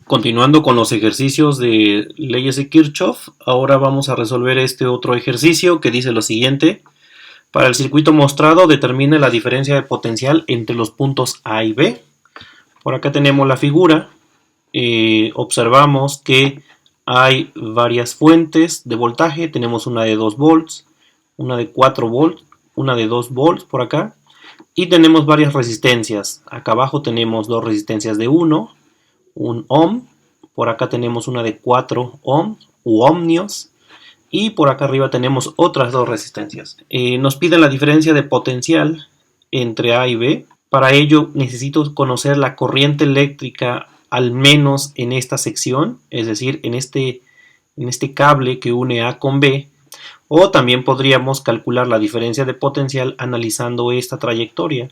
Continuando con los ejercicios de leyes de Kirchhoff, ahora vamos a resolver este otro ejercicio que dice lo siguiente. Para el circuito mostrado, determine la diferencia de potencial entre los puntos A y B. Por acá tenemos la figura. Observamos que hay varias fuentes de voltaje. Tenemos una de 2 volts, una de 4 volts, una de 2 volts por acá. Y tenemos varias resistencias. Acá abajo tenemos dos resistencias de 1, un ohm, por acá tenemos una de 4 ohms u ohmios, y por acá arriba tenemos otras dos resistencias. Nos piden la diferencia de potencial entre A y B. Para ello necesito conocer la corriente eléctrica al menos en esta sección, es decir, en este cable que une A con B, o también podríamos calcular la diferencia de potencial analizando esta trayectoria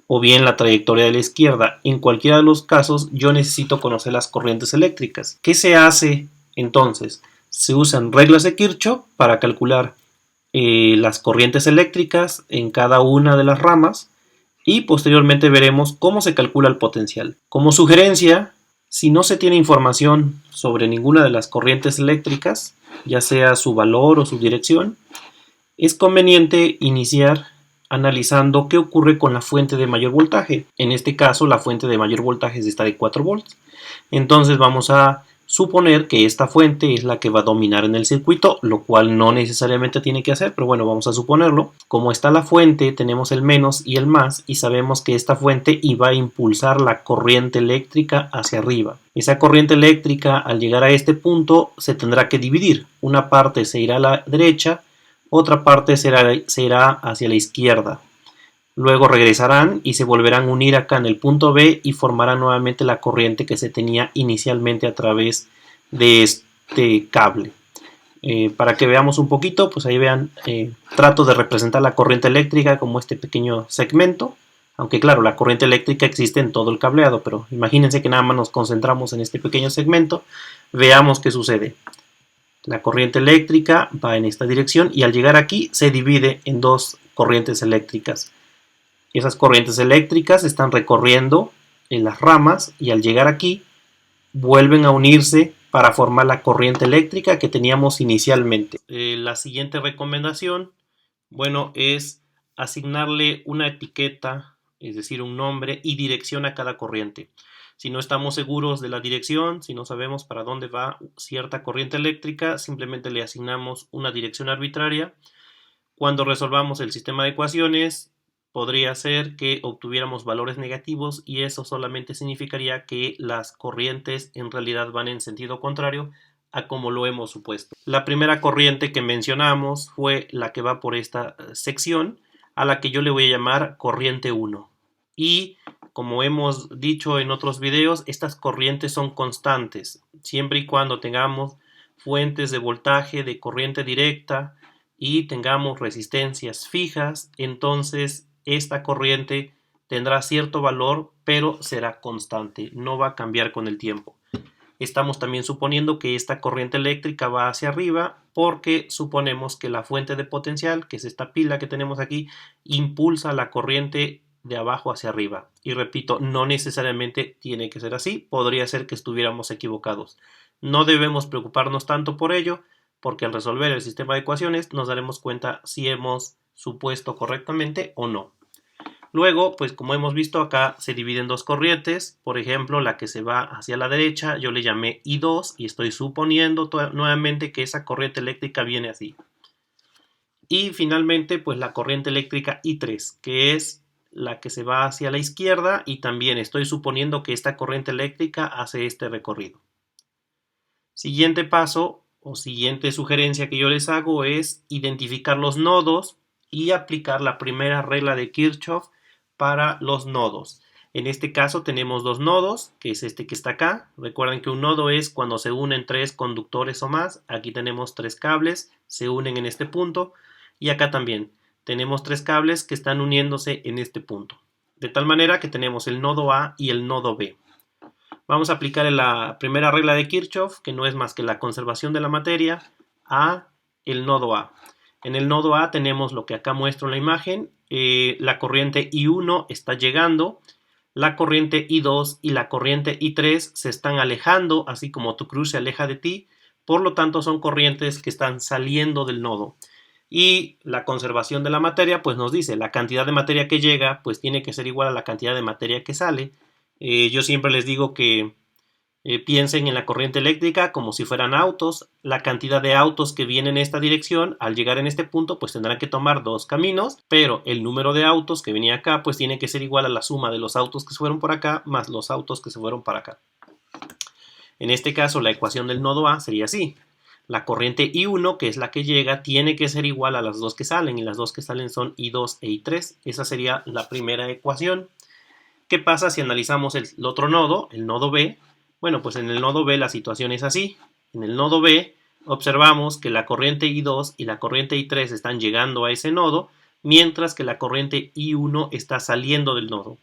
o bien la trayectoria de la izquierda. En cualquiera de los casos yo necesito conocer las corrientes eléctricas. ¿Qué se hace entonces? Se usan reglas de Kirchhoff para calcular las corrientes eléctricas en cada una de las ramas y posteriormente veremos cómo se calcula el potencial. Como sugerencia, si no se tiene información sobre ninguna de las corrientes eléctricas, ya sea su valor o su dirección, es conveniente iniciar analizando qué ocurre con la fuente de mayor voltaje. En este caso, la fuente de mayor voltaje es esta de 4 volts. Entonces vamos a suponer que esta fuente es la que va a dominar en el circuito, lo cual no necesariamente tiene que hacer, pero bueno, vamos a suponerlo. Como está la fuente, tenemos el menos y el más, y sabemos que esta fuente iba a impulsar la corriente eléctrica hacia arriba. Esa corriente eléctrica, al llegar a este punto, se tendrá que dividir. Una parte se irá a la derecha, otra parte se irá hacia la izquierda. Luego regresarán y se volverán a unir acá en el punto B y formarán nuevamente la corriente que se tenía inicialmente a través de este cable. Para que veamos un poquito, pues ahí vean, trato de representar la corriente eléctrica como este pequeño segmento, aunque claro, la corriente eléctrica existe en todo el cableado, pero imagínense que nada más nos concentramos en este pequeño segmento. Veamos qué sucede. La corriente eléctrica va en esta dirección y al llegar aquí se divide en dos corrientes eléctricas. Esas corrientes eléctricas están recorriendo en las ramas y al llegar aquí vuelven a unirse para formar la corriente eléctrica que teníamos inicialmente. La siguiente recomendación, bueno, es asignarle una etiqueta, es decir, un nombre y dirección a cada corriente. Si no estamos seguros de la dirección, si no sabemos para dónde va cierta corriente eléctrica, simplemente le asignamos una dirección arbitraria. Cuando resolvamos el sistema de ecuaciones, podría ser que obtuviéramos valores negativos y eso solamente significaría que las corrientes en realidad van en sentido contrario a como lo hemos supuesto. La primera corriente que mencionamos fue la que va por esta sección, a la que yo le voy a llamar corriente 1. Y como hemos dicho en otros videos, estas corrientes son constantes, siempre y cuando tengamos fuentes de voltaje de corriente directa y tengamos resistencias fijas, entonces esta corriente tendrá cierto valor, pero será constante, no va a cambiar con el tiempo. Estamos también suponiendo que esta corriente eléctrica va hacia arriba porque suponemos que la fuente de potencial, que es esta pila que tenemos aquí, impulsa la corriente de abajo hacia arriba. Y repito, no necesariamente tiene que ser así, podría ser que estuviéramos equivocados. No debemos preocuparnos tanto por ello, porque al resolver el sistema de ecuaciones nos daremos cuenta si hemos supuesto correctamente o no. Luego, pues como hemos visto acá, se divide en dos corrientes. Por ejemplo, la que se va hacia la derecha, yo le llamé I2 y estoy suponiendo nuevamente que esa corriente eléctrica viene así. Y finalmente, pues la corriente eléctrica I3, que es la que se va hacia la izquierda y también estoy suponiendo que esta corriente eléctrica hace este recorrido. Siguiente paso o siguiente sugerencia que yo les hago es identificar los nodos y aplicar la primera regla de Kirchhoff para los nodos. En este caso tenemos dos nodos, que es este que está acá. Recuerden que un nodo es cuando se unen tres conductores o más. Aquí tenemos tres cables, se unen en este punto. Y acá también tenemos tres cables que están uniéndose en este punto. De tal manera que tenemos el nodo A y el nodo B. Vamos a aplicar la primera regla de Kirchhoff, que no es más que la conservación de la materia, a el nodo A. En el nodo A tenemos lo que acá muestro en la imagen. La corriente I1 está llegando. la corriente I2 y la corriente I3 se están alejando, así como tu cruz se aleja de ti, por lo tanto son corrientes que están saliendo del nodo. Y la conservación de la materia pues nos dice la cantidad de materia que llega pues tiene que ser igual a la cantidad de materia que sale. Yo siempre les digo que piensen en la corriente eléctrica como si fueran autos. La cantidad de autos que vienen en esta dirección, al llegar en este punto, pues tendrán que tomar dos caminos, pero el número de autos que venía acá, pues tiene que ser igual a la suma de los autos que se fueron por acá más los autos que se fueron para acá. En este caso, la ecuación del nodo A sería así. La corriente I1, que es la que llega, tiene que ser igual a las dos que salen, y las dos que salen son I2 e I3. Esa sería la primera ecuación. ¿Qué pasa si analizamos el otro nodo, el nodo B? Bueno, pues en el nodo B la situación es así. En el nodo B observamos que la corriente I2 y la corriente I3 están llegando a ese nodo, mientras que la corriente I1 está saliendo del nodo.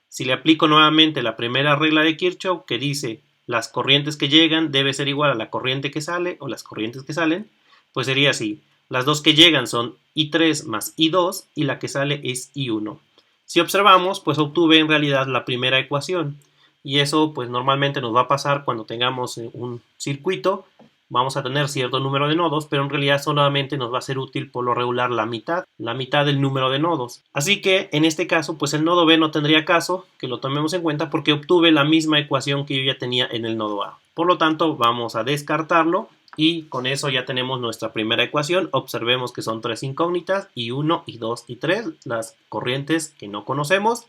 Si le aplico nuevamente la primera regla de Kirchhoff, que dice las corrientes que llegan debe ser igual a la corriente que sale o las corrientes que salen, pues sería así. Las dos que llegan son I3 más I2 y la que sale es I1. Si observamos, pues obtuve en realidad la primera ecuación. Y eso pues normalmente nos va a pasar cuando tengamos un circuito. Vamos a tener cierto número de nodos, pero en realidad solamente nos va a ser útil por lo regular la mitad del número de nodos. Así que en este caso pues el nodo B no tendría caso que lo tomemos en cuenta porque obtuve la misma ecuación que yo ya tenía en el nodo A. Por lo tanto vamos a descartarlo y con eso ya tenemos nuestra primera ecuación. Observemos que son tres incógnitas, I1, I2 y 3, las corrientes que no conocemos.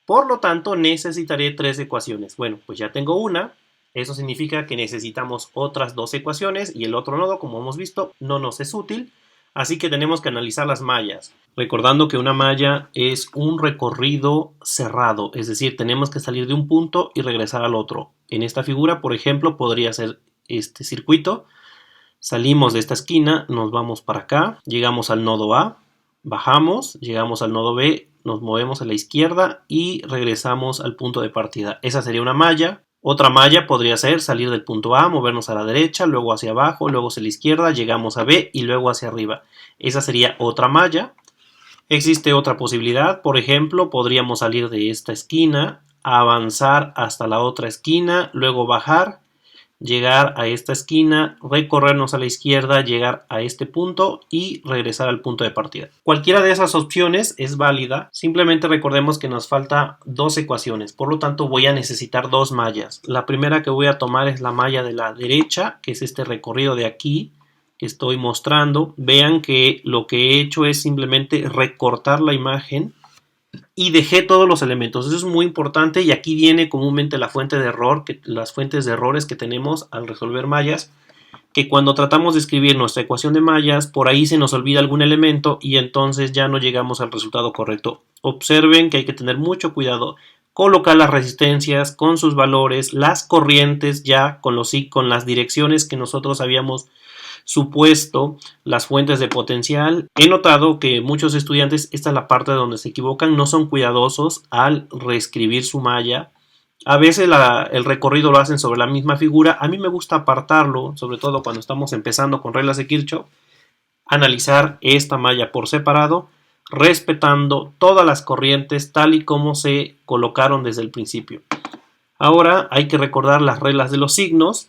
Por lo tanto, necesitaré tres ecuaciones. Bueno, pues ya tengo una. Eso significa que necesitamos otras dos ecuaciones y el otro nodo, como hemos visto, no nos es útil. Así que tenemos que analizar las mallas. Recordando que una malla es un recorrido cerrado, es decir, tenemos que salir de un punto y regresar al otro. En esta figura, por ejemplo, podría ser este circuito. Salimos de esta esquina, nos vamos para acá, llegamos al nodo A, bajamos, llegamos al nodo B, nos movemos a la izquierda y regresamos al punto de partida. Esa sería una malla. Otra malla podría ser salir del punto A, movernos a la derecha, luego hacia abajo, luego hacia la izquierda, llegamos a B y luego hacia arriba. Esa sería otra malla. Existe otra posibilidad, por ejemplo, podríamos salir de esta esquina, avanzar hasta la otra esquina, luego bajar, llegar a esta esquina, recorrernos a la izquierda, llegar a este punto y regresar al punto de partida. Cualquiera de esas opciones es válida, simplemente recordemos que nos falta dos ecuaciones, por lo tanto voy a necesitar dos mallas. La primera que voy a tomar es la malla de la derecha, que es este recorrido de aquí que estoy mostrando. Vean que lo que he hecho es simplemente recortar la imagen y dejé todos los elementos. Eso es muy importante y aquí viene comúnmente la fuente de error, las fuentes de errores que tenemos al resolver mallas, que cuando tratamos de escribir nuestra ecuación de mallas, por ahí se nos olvida algún elemento y entonces ya no llegamos al resultado correcto. Observen que hay que tener mucho cuidado, colocar las resistencias con sus valores, las corrientes ya con las direcciones que nosotros habíamos supuesto, las fuentes de potencial. He notado que muchos estudiantes, esta es la parte donde se equivocan, no son cuidadosos al reescribir su malla. A veces el recorrido lo hacen sobre la misma figura. A mí me gusta apartarlo, sobre todo cuando estamos empezando con reglas de Kirchhoff, analizar esta malla por separado, respetando todas las corrientes tal y como se colocaron desde el principio. Ahora hay que recordar las reglas de los signos.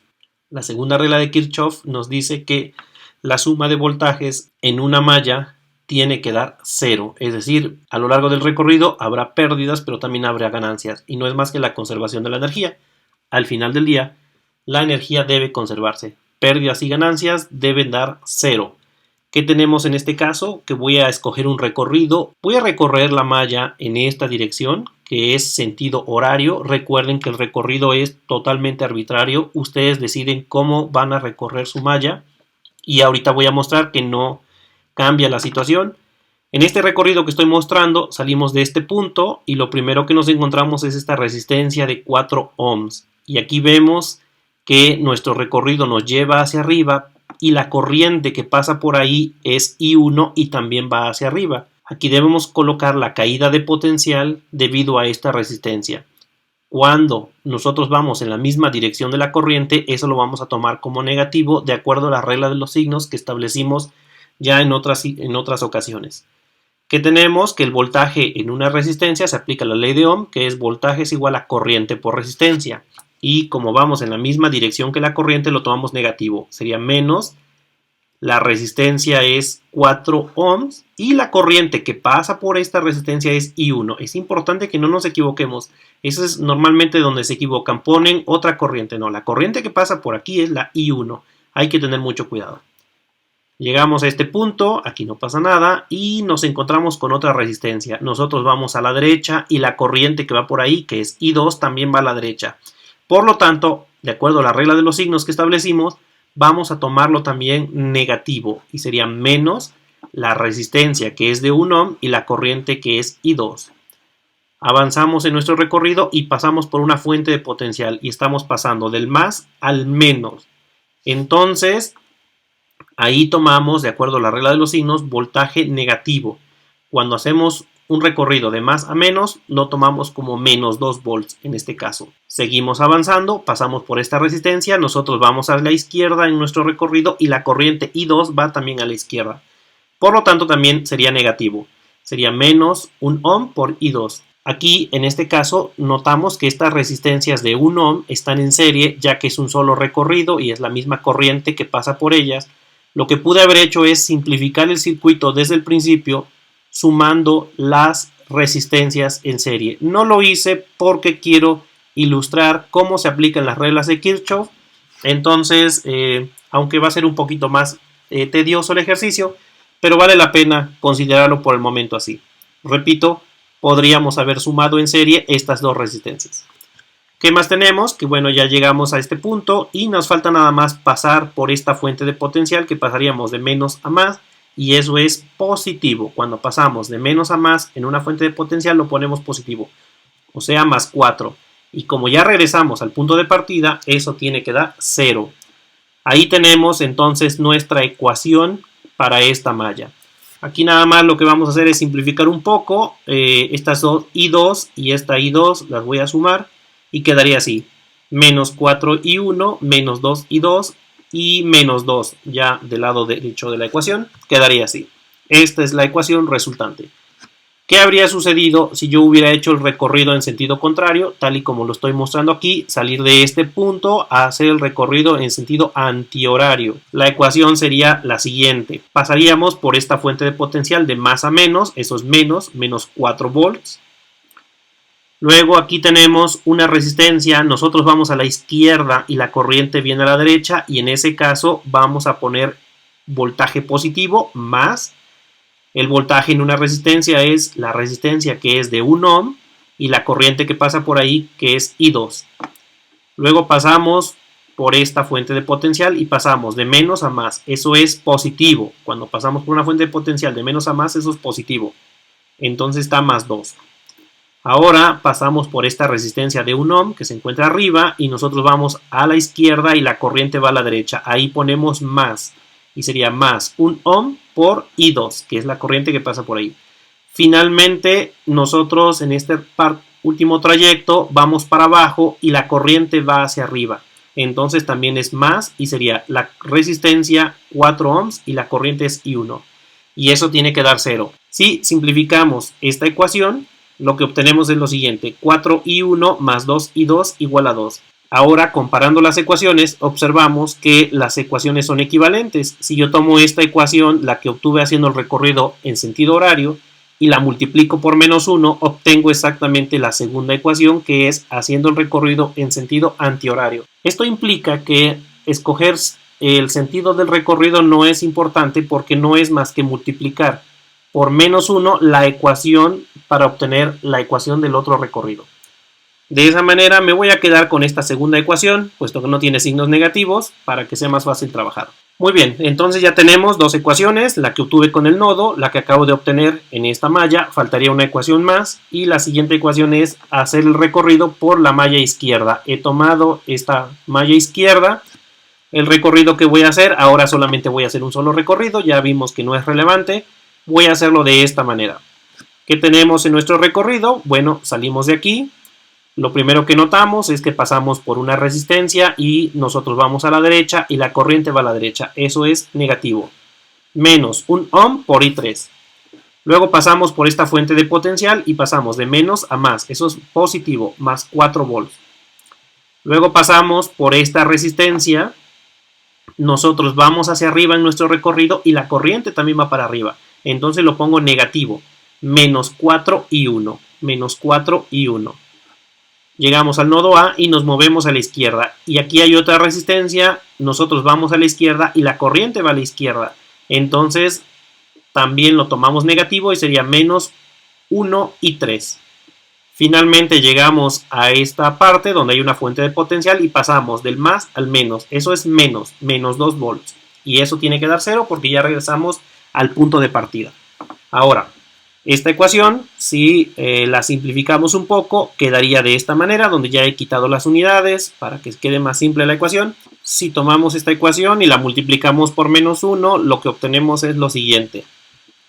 La segunda regla de Kirchhoff nos dice que la suma de voltajes en una malla tiene que dar cero, es decir, a lo largo del recorrido habrá pérdidas, pero también habrá ganancias, y no es más que la conservación de la energía. Al final del día, la energía debe conservarse. Pérdidas y ganancias deben dar cero. ¿Qué tenemos en este caso? Que voy a escoger un recorrido. Voy a recorrer la malla en esta dirección, que es sentido horario. Recuerden que el recorrido es totalmente arbitrario. Ustedes deciden cómo van a recorrer su malla. Y ahorita voy a mostrar que no cambia la situación. En este recorrido que estoy mostrando, salimos de este punto y lo primero que nos encontramos es esta resistencia de 4 ohms. Y aquí vemos que nuestro recorrido nos lleva hacia arriba y la corriente que pasa por ahí es I1 y también va hacia arriba. Aquí debemos colocar la caída de potencial debido a esta resistencia. Cuando nosotros vamos en la misma dirección de la corriente, eso lo vamos a tomar como negativo de acuerdo a la regla de los signos que establecimos ya en otras ocasiones. ¿Qué tenemos? Que el voltaje en una resistencia se aplica la ley de Ohm, que es voltaje es igual a corriente por resistencia. Y como vamos en la misma dirección que la corriente, lo tomamos negativo. Sería menos, la resistencia es 4 ohms y la corriente que pasa por esta resistencia es I1. Es importante que no nos equivoquemos. Eso es normalmente donde se equivocan. Ponen otra corriente. No, la corriente que pasa por aquí es la I1. Hay que tener mucho cuidado. Llegamos a este punto, aquí no pasa nada y nos encontramos con otra resistencia. Nosotros vamos a la derecha y la corriente que va por ahí, que es I2, también va a la derecha. Por lo tanto, de acuerdo a la regla de los signos que establecimos, vamos a tomarlo también negativo y sería menos la resistencia que es de 1 ohm y la corriente que es I2. Avanzamos en nuestro recorrido y pasamos por una fuente de potencial y estamos pasando del más al menos. Entonces, ahí tomamos, de acuerdo a la regla de los signos, voltaje negativo. Cuando hacemos un recorrido de más a menos, lo tomamos como menos 2 volts en este caso. Seguimos avanzando, pasamos por esta resistencia, nosotros vamos a la izquierda en nuestro recorrido y la corriente I2 va también a la izquierda. Por lo tanto, también sería negativo. Sería menos 1 ohm por I2. Aquí, en este caso, notamos que estas resistencias de 1 ohm están en serie, ya que es un solo recorrido y es la misma corriente que pasa por ellas. Lo que pude haber hecho es simplificar el circuito desde el principio sumando las resistencias en serie. No lo hice porque quiero ilustrar cómo se aplican las reglas de Kirchhoff. Entonces, aunque va a ser un poquito más tedioso el ejercicio, pero vale la pena considerarlo por el momento así. Repito, podríamos haber sumado en serie estas dos resistencias. ¿Qué más tenemos? Que bueno, ya llegamos a este punto y nos falta nada más pasar por esta fuente de potencial que pasaríamos de menos a más y eso es positivo. Cuando pasamos de menos a más en una fuente de potencial lo ponemos positivo, o sea más 4. Y como ya regresamos al punto de partida, eso tiene que dar 0. Ahí tenemos entonces nuestra ecuación para esta malla. Aquí nada más lo que vamos a hacer es simplificar un poco. Estas dos I2 y esta I2 las voy a sumar. Y quedaría así, menos 4i1, menos 2i2 y menos 2 ya del lado derecho de la ecuación, quedaría así. Esta es la ecuación resultante. ¿Qué habría sucedido si yo hubiera hecho el recorrido en sentido contrario, tal y como lo estoy mostrando aquí, salir de este punto a hacer el recorrido en sentido antihorario? La ecuación sería la siguiente. Pasaríamos por esta fuente de potencial de más a menos, eso es menos 4 volts. Luego aquí tenemos una resistencia, nosotros vamos a la izquierda y la corriente viene a la derecha y en ese caso vamos a poner voltaje positivo más el voltaje en una resistencia es la resistencia que es de 1 ohm y la corriente que pasa por ahí que es I2. Luego pasamos por esta fuente de potencial y pasamos de menos a más, eso es positivo. Cuando pasamos por una fuente de potencial de menos a más, eso es positivo. Entonces está más 2. Ahora pasamos por esta resistencia de 1 ohm que se encuentra arriba y nosotros vamos a la izquierda y la corriente va a la derecha. Ahí ponemos más y sería más 1 ohm por I2, que es la corriente que pasa por ahí. Finalmente nosotros en este último trayecto vamos para abajo y la corriente va hacia arriba. Entonces también es más y sería la resistencia 4 ohms y la corriente es I1. Y eso tiene que dar 0. Si simplificamos esta ecuación, lo que obtenemos es lo siguiente, 4i1 más 2i2 igual a 2. Ahora, comparando las ecuaciones, observamos que las ecuaciones son equivalentes. Si yo tomo esta ecuación, la que obtuve haciendo el recorrido en sentido horario, y la multiplico por menos 1, obtengo exactamente la segunda ecuación, que es haciendo el recorrido en sentido antihorario. Esto implica que escoger el sentido del recorrido no es importante porque no es más que multiplicar por menos 1 la ecuación para obtener la ecuación del otro recorrido. De esa manera me voy a quedar con esta segunda ecuación, puesto que no tiene signos negativos, para que sea más fácil trabajar. Muy bien, entonces ya tenemos dos ecuaciones, la que obtuve con el nodo, la que acabo de obtener en esta malla, faltaría una ecuación más, y la siguiente ecuación es hacer el recorrido por la malla izquierda. He tomado esta malla izquierda, el recorrido que voy a hacer, ahora solamente voy a hacer un solo recorrido, ya vimos que no es relevante, voy a hacerlo de esta manera. ¿Qué tenemos en nuestro recorrido? Bueno, salimos de aquí. Lo primero que notamos es que pasamos por una resistencia y nosotros vamos a la derecha y la corriente va a la derecha. Eso es negativo. Menos 1 ohm por I3. Luego pasamos por esta fuente de potencial y pasamos de menos a más. Eso es positivo, más 4 volts. Luego pasamos por esta resistencia. Nosotros vamos hacia arriba en nuestro recorrido y la corriente también va para arriba. Entonces lo pongo negativo. Menos 4 y 1. Menos 4 y 1. Llegamos al nodo A y nos movemos a la izquierda. Y aquí hay otra resistencia. Nosotros vamos a la izquierda y la corriente va a la izquierda. Entonces también lo tomamos negativo y sería menos 1 y 3. Finalmente llegamos a esta parte donde hay una fuente de potencial y pasamos del más al menos. Eso es menos 2 volts. Y eso tiene que dar 0 porque ya regresamos al punto de partida. Ahora, esta ecuación, si la simplificamos un poco, quedaría de esta manera, donde ya he quitado las unidades para que quede más simple la ecuación. Si tomamos esta ecuación y la multiplicamos por menos 1, lo que obtenemos es lo siguiente.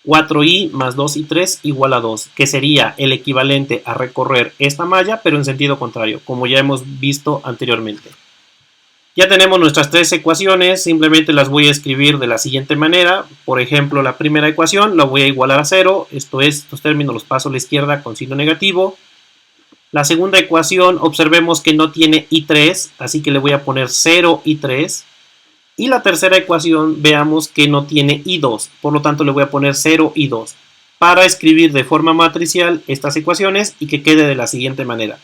4i más 2i3 igual a 2, que sería el equivalente a recorrer esta malla, pero en sentido contrario, como ya hemos visto anteriormente. Ya tenemos nuestras tres ecuaciones, simplemente las voy a escribir de la siguiente manera. Por ejemplo, la primera ecuación la voy a igualar a 0, esto es, estos términos los paso a la izquierda con signo negativo. La segunda ecuación, observemos que no tiene i3, así que le voy a poner 0 i3. Y la tercera ecuación, veamos que no tiene i2, por lo tanto le voy a poner 0 i2 para escribir de forma matricial estas ecuaciones y que quede de la siguiente manera.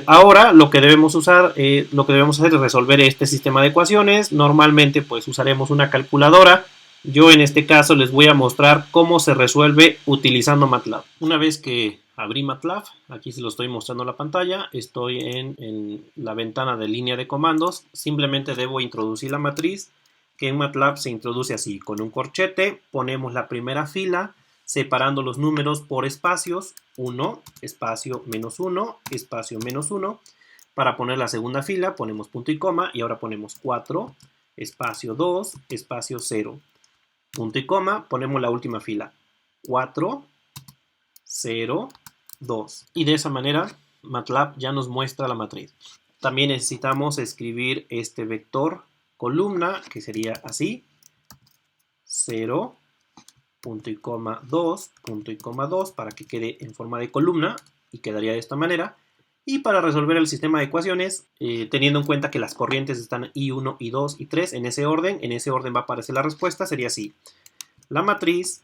Ahora lo que debemos hacer es resolver este sistema de ecuaciones. Normalmente pues usaremos una calculadora. Yo en este caso les voy a mostrar cómo se resuelve utilizando MATLAB. Una vez que abrí MATLAB, aquí se lo estoy mostrando en la pantalla, estoy en la ventana de línea de comandos. Simplemente debo introducir la matriz, que en MATLAB se introduce así, con un corchete. Ponemos la primera fila separando los números por espacios, 1, espacio menos 1, espacio menos 1. Para poner la segunda fila ponemos punto y coma y ahora ponemos 4, espacio 2, espacio 0. Punto y coma, ponemos la última fila, 4, 0, 2. Y de esa manera MATLAB ya nos muestra la matriz. También necesitamos escribir este vector columna, que sería así, 0, punto y coma 2, punto y coma 2, para que quede en forma de columna y quedaría de esta manera. Y para resolver el sistema de ecuaciones, teniendo en cuenta que las corrientes están I1, I2, I3 en ese orden va a aparecer la respuesta, sería así. La matriz,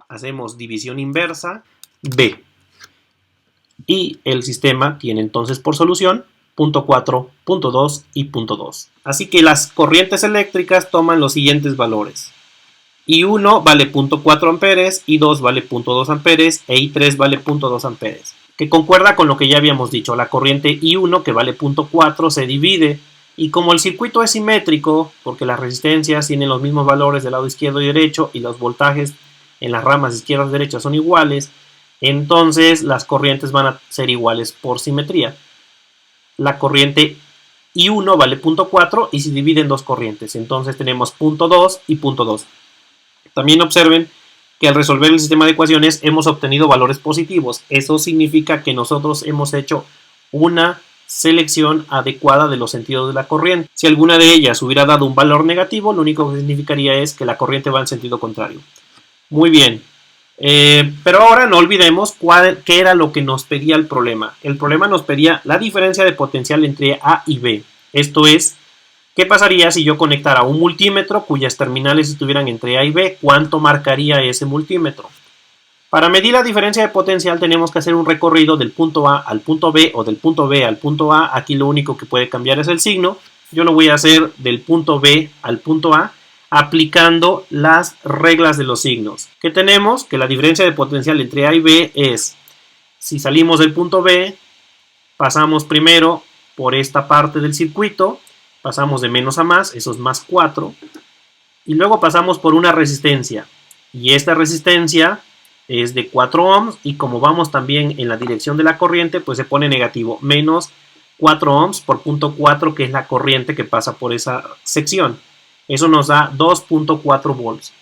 hacemos división inversa, B. Y el sistema tiene entonces por solución punto 4, punto 2 y punto 2. Así que las corrientes eléctricas toman los siguientes valores. I1 vale 0.4 amperes, I2 vale 0.2 amperes e I3 vale 0.2 amperes. Que concuerda con lo que ya habíamos dicho, la corriente I1 que vale 0.4 se divide y como el circuito es simétrico, porque las resistencias tienen los mismos valores del lado izquierdo y derecho y los voltajes en las ramas izquierdas y derechas son iguales, entonces las corrientes van a ser iguales por simetría. La corriente I1 vale 0.4 y se divide en dos corrientes, entonces tenemos 0.2 y 0.2. También observen que al resolver el sistema de ecuaciones hemos obtenido valores positivos. Eso significa que nosotros hemos hecho una selección adecuada de los sentidos de la corriente. Si alguna de ellas hubiera dado un valor negativo, lo único que significaría es que la corriente va en sentido contrario. Muy bien. Pero ahora no olvidemos qué era lo que nos pedía el problema. El problema nos pedía la diferencia de potencial entre A y B. Esto es, ¿qué pasaría si yo conectara un multímetro cuyas terminales estuvieran entre A y B? ¿Cuánto marcaría ese multímetro? Para medir la diferencia de potencial tenemos que hacer un recorrido del punto A al punto B o del punto B al punto A. Aquí lo único que puede cambiar es el signo. Yo lo voy a hacer del punto B al punto A aplicando las reglas de los signos. ¿Qué tenemos? Que la diferencia de potencial entre A y B es, si salimos del punto B, pasamos primero por esta parte del circuito, pasamos de menos a más, eso es más 4, y luego pasamos por una resistencia, y esta resistencia es de 4 ohms, y como vamos también en la dirección de la corriente, pues se pone negativo, menos 4 ohms por punto 4, que es la corriente que pasa por esa sección. Eso nos da 2.4 volts.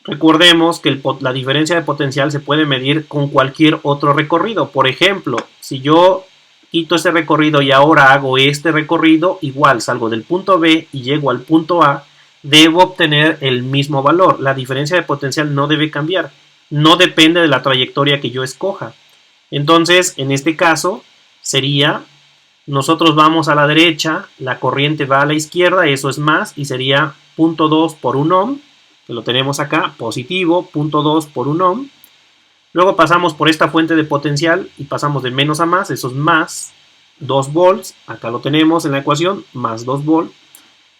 Recordemos que la diferencia de potencial se puede medir con cualquier otro recorrido. Por ejemplo, si yo quito este recorrido y ahora hago este recorrido, igual salgo del punto B y llego al punto A, debo obtener el mismo valor. La diferencia de potencial no debe cambiar. No depende de la trayectoria que yo escoja. Entonces, en este caso, sería, nosotros vamos a la derecha, la corriente va a la izquierda, eso es más, y sería 0.2 por 1 ohm, que lo tenemos acá, positivo, 0.2 por 1 ohm. Luego pasamos por esta fuente de potencial y pasamos de menos a más, eso es más 2 volts, acá lo tenemos en la ecuación, más 2 volts.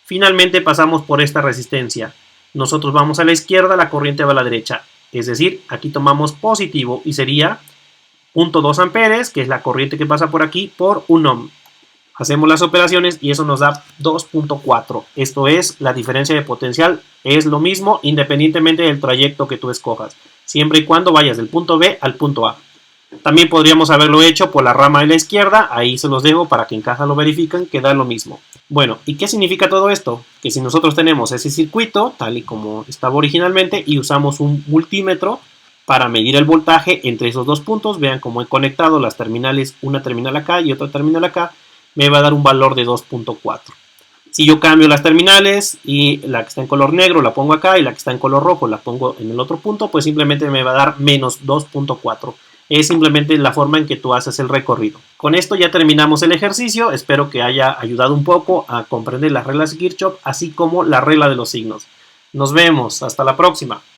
Finalmente pasamos por esta resistencia. Nosotros vamos a la izquierda, la corriente va a la derecha. Es decir, aquí tomamos positivo y sería 0.2 amperes, que es la corriente que pasa por aquí, por 1 ohm. Hacemos las operaciones y eso nos da 2.4. Esto es, la diferencia de potencial es lo mismo independientemente del trayecto que tú escojas, siempre y cuando vayas del punto B al punto A. También podríamos haberlo hecho por la rama de la izquierda, ahí se los dejo para que en casa lo verifiquen, que da lo mismo. Bueno, ¿y qué significa todo esto? Que si nosotros tenemos ese circuito, tal y como estaba originalmente, y usamos un multímetro para medir el voltaje entre esos dos puntos, vean cómo he conectado las terminales, una terminal acá y otra terminal acá, me va a dar un valor de 2.4. Si yo cambio las terminales y la que está en color negro la pongo acá y la que está en color rojo la pongo en el otro punto, pues simplemente me va a dar menos 2.4. Es simplemente la forma en que tú haces el recorrido. Con esto ya terminamos el ejercicio. Espero que haya ayudado un poco a comprender las reglas de Kirchhoff, así como la regla de los signos. Nos vemos. Hasta la próxima.